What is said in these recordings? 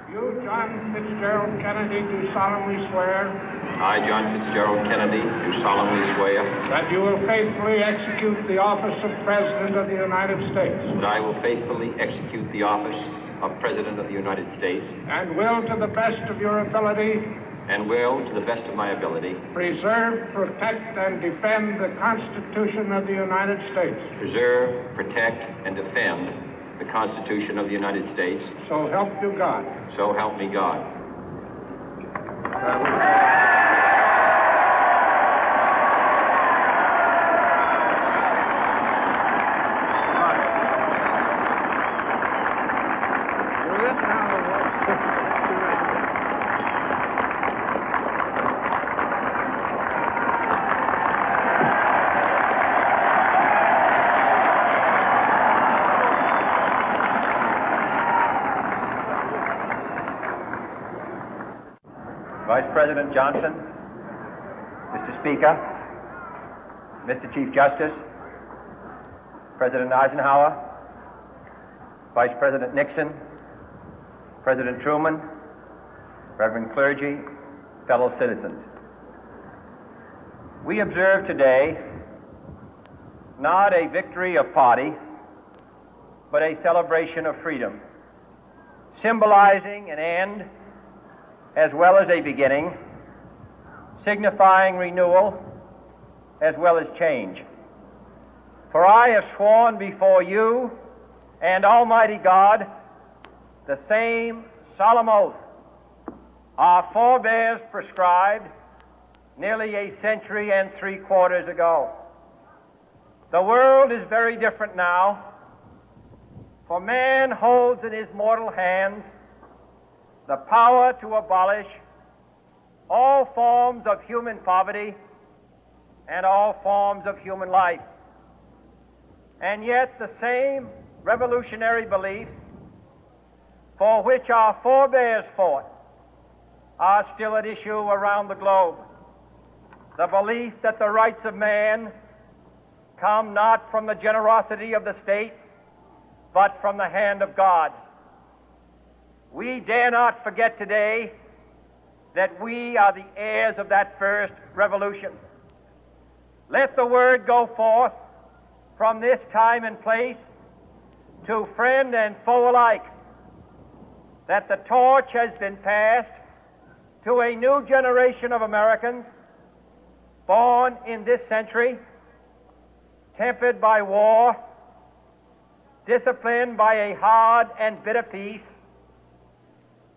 You, John Fitzgerald Kennedy, do solemnly swear. I, John Fitzgerald Kennedy, do solemnly swear. That you will faithfully execute the office of President of the United States. That I will faithfully execute the office of President of the United States. And will, to the best of your ability. And will, to the best of my ability. Preserve, protect, and defend the Constitution of the United States. Preserve, protect, and defend the Constitution of the United States. So help you God. So help me God. Vice President Johnson, Mr. Speaker, Mr. Chief Justice, President Eisenhower, Vice President Nixon, President Truman, Reverend clergy, fellow citizens. We observe today not a victory of party, but a celebration of freedom, symbolizing an end as well as a beginning, signifying renewal as well as change. For I have sworn before you and Almighty God the same solemn oath our forebears prescribed nearly a century and 3/4 ago. The world is very different now, for man holds in his mortal hands the power to abolish all forms of human poverty and all forms of human life. And yet the same revolutionary beliefs for which our forebears fought are still at issue around the globe. The belief that the rights of man come not from the generosity of the state, but from the hand of God. We dare not forget today that we are the heirs of that first revolution. Let the word go forth from this time and place to friend and foe alike that the torch has been passed to a new generation of Americans born in this century, tempered by war, disciplined by a hard and bitter peace,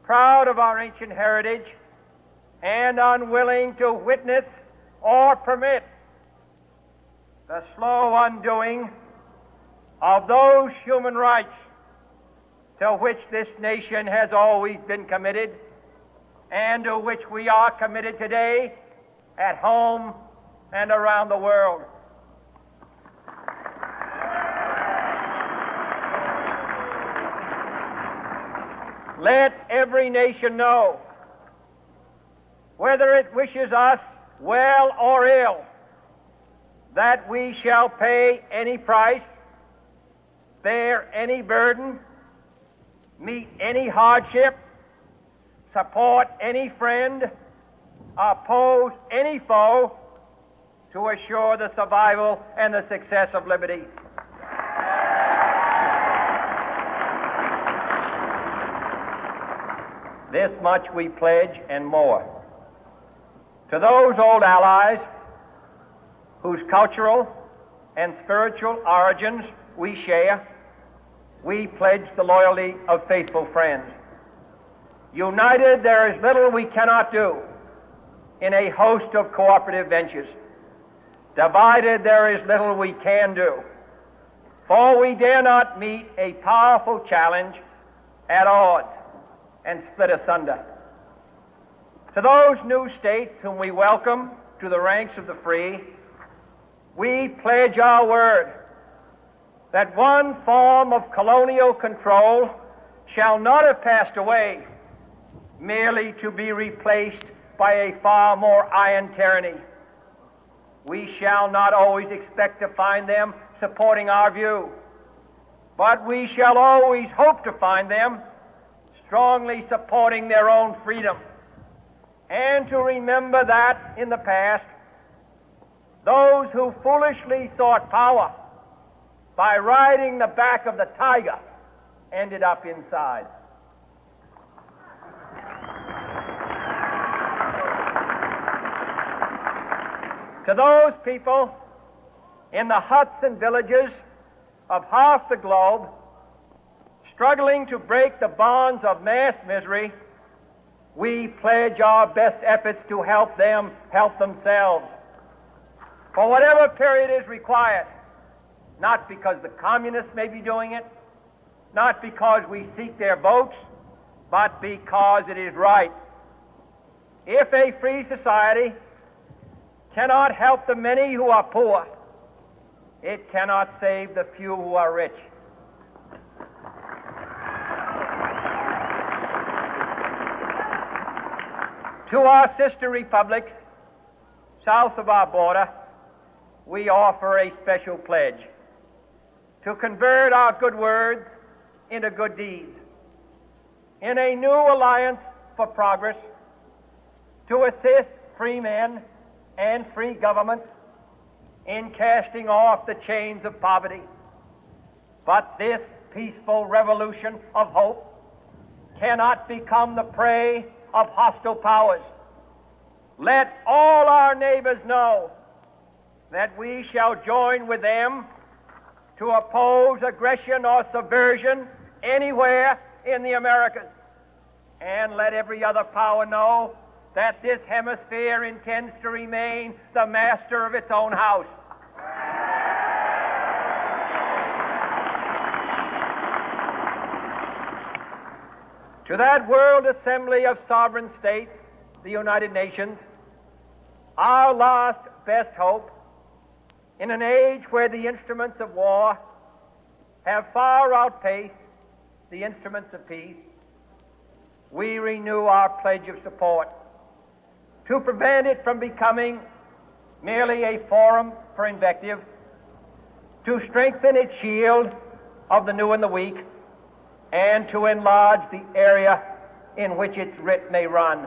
proud of our ancient heritage, and unwilling to witness or permit the slow undoing of those human rights to which this nation has always been committed and to which we are committed today at home and around the world. Let every nation know, whether it wishes us well or ill, that we shall pay any price, bear any burden, meet any hardship, support any friend, oppose any foe to assure the survival and the success of liberty. This much we pledge and more. To those old allies whose cultural and spiritual origins we share, we pledge the loyalty of faithful friends. United, there is little we cannot do in a host of cooperative ventures. Divided, there is little we can do, for we dare not meet a powerful challenge at odds and split asunder. To those new states whom we welcome to the ranks of the free, we pledge our word that one form of colonial control shall not have passed away, merely to be replaced by a far more iron tyranny. We shall not always expect to find them supporting our view, but we shall always hope to find them strongly supporting their own freedom, and to remember that in the past, those who foolishly sought power by riding the back of the tiger ended up inside. To those people in the huts and villages of half the globe struggling to break the bonds of mass misery, we pledge our best efforts to help them help themselves for whatever period is required, not because the communists may be doing it, not because we seek their votes, but because it is right. If a free society cannot help the many who are poor, it cannot save the few who are rich. To our sister republics south of our border, we offer a special pledge to convert our good words into good deeds, in a new alliance for progress, to assist free men and free governments in casting off the chains of poverty. But this peaceful revolution of hope cannot become the prey of hostile powers. Let all our neighbors know that we shall join with them to oppose aggression or subversion anywhere in the Americas. And let every other power know that this hemisphere intends to remain the master of its own house. To that World Assembly of Sovereign States, the United Nations, our last best hope, in an age where the instruments of war have far outpaced the instruments of peace, we renew our pledge of support to prevent it from becoming merely a forum for invective, to strengthen its shield of the new and the weak, and to enlarge the area in which its writ may run.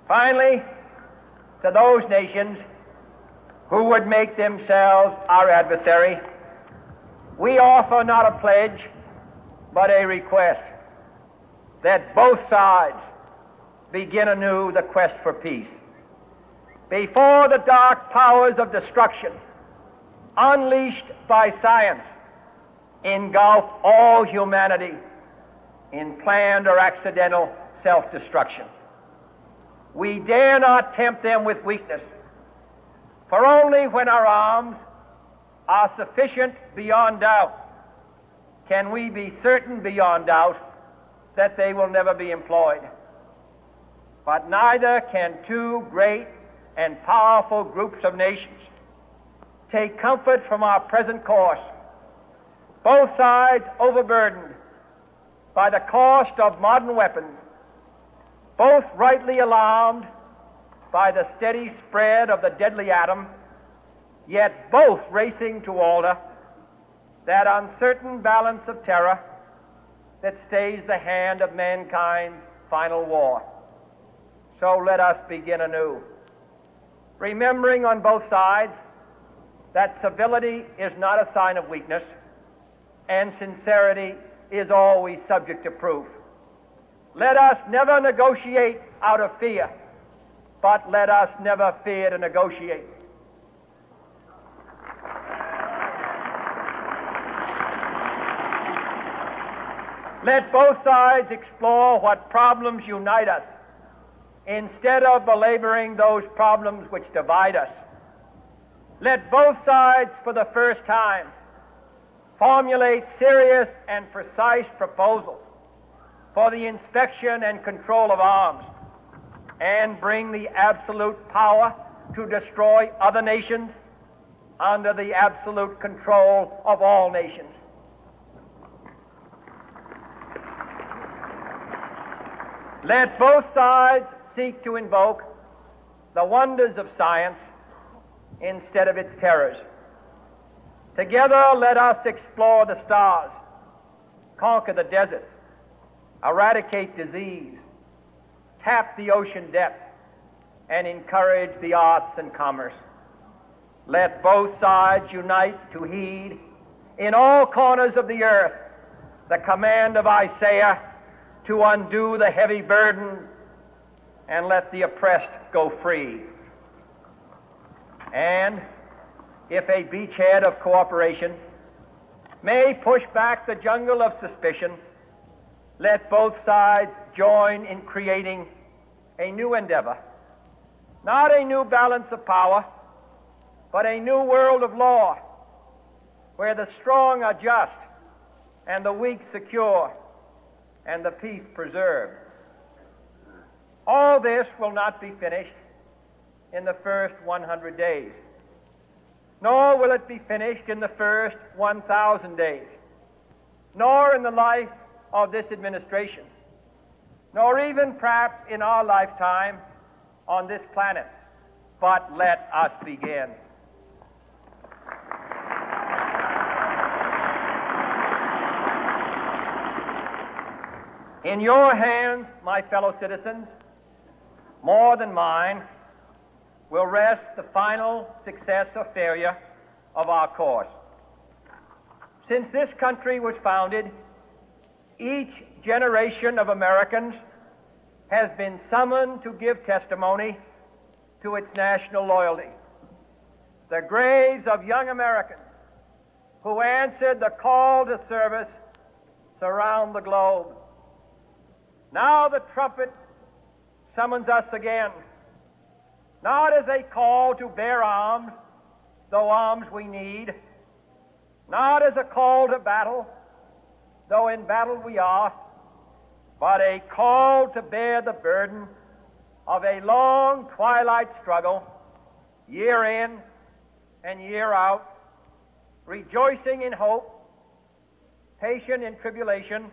Finally, to those nations who would make themselves our adversary, we offer not a pledge, but a request that both sides begin anew the quest for peace. Before the dark powers of destruction, unleashed by science, engulf all humanity in planned or accidental self-destruction, we dare not tempt them with weakness, for only when our arms are sufficient beyond doubt can we be certain beyond doubt that they will never be employed. But neither can two great and powerful groups of nations take comfort from our present course, both sides overburdened by the cost of modern weapons, both rightly alarmed by the steady spread of the deadly atom, yet both racing to alter that uncertain balance of terror that stays the hand of mankind's final war. So let us begin anew, remembering on both sides that civility is not a sign of weakness, and sincerity is always subject to proof. Let us never negotiate out of fear, but let us never fear to negotiate. Let both sides explore what problems unite us, instead of belaboring those problems which divide us. Let both sides, for the first time, formulate serious and precise proposals for the inspection and control of arms, and bring the absolute power to destroy other nations under the absolute control of all nations. Let both sides seek to invoke the wonders of science instead of its terrors. Together, let us explore the stars, conquer the deserts, eradicate disease, tap the ocean depth, and encourage the arts and commerce. Let both sides unite to heed in all corners of the earth the command of Isaiah to undo the heavy burden and let the oppressed go free. And if a beachhead of cooperation may push back the jungle of suspicion, let both sides join in creating a new endeavor, not a new balance of power, but a new world of law, where the strong are just and the weak secure and the peace preserved. All this will not be finished in the first 100 days, nor will it be finished in the first 1,000 days, nor in the life of this administration, nor even perhaps in our lifetime on this planet. But let us begin. In your hands, my fellow citizens, more than mine, will rest the final success or failure of our course. Since this country was founded, each generation of Americans has been summoned to give testimony to its national loyalty. The graves of young Americans who answered the call to service surround the globe. Now the trumpet summons us again, not as a call to bear arms, though arms we need, not as a call to battle, though in battle we are, but a call to bear the burden of a long twilight struggle, year in and year out, rejoicing in hope, patient in tribulation,